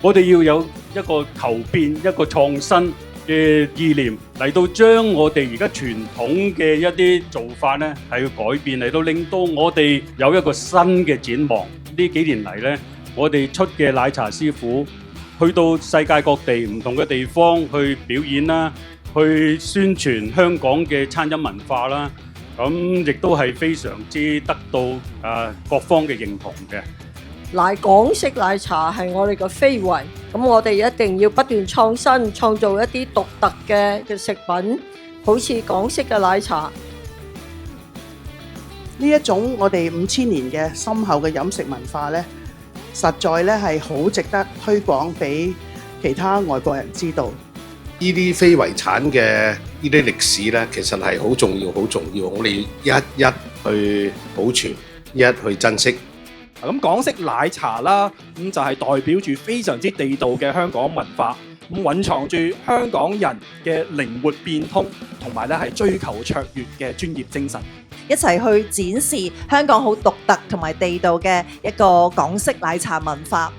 我哋要有一個求變、一個創新嘅意念嚟到將我哋而家傳統嘅一啲做法咧係要改變，嚟到令到我哋有一個新嘅展望。呢幾年嚟咧，我哋出嘅奶茶師傅去到世界各地唔同嘅地方去表演啦，去宣傳香港嘅餐飲文化啦，咁亦都係非常之得到各方嘅認同嘅。港式奶茶係我哋嘅非遺，咁我哋一定要不斷創新，創造一啲獨特嘅食品，好似港式嘅奶茶。呢一種我哋5000年嘅深厚嘅飲食文化呢，實在咧係好值得推廣俾其他外國人知道。呢啲非遺產嘅呢啲歷史呢，其實係好重要，好重要。我哋一一去保存，一去珍惜。咁港式奶茶啦，咁就係代表住非常之地道嘅香港文化，咁蘊藏住香港人嘅靈活變通，同埋咧係追求卓越嘅專業精神，一齊去展示香港好獨特同埋地道嘅一個港式奶茶文化。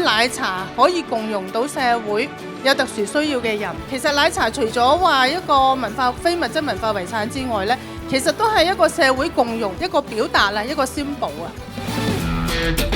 奶茶可以共融到社會有特殊需要嘅人。其實奶茶除咗話一個文化非物質文化遺產之外呢，其實都係一個社會共融一個表達啦，一個 symbol 啊。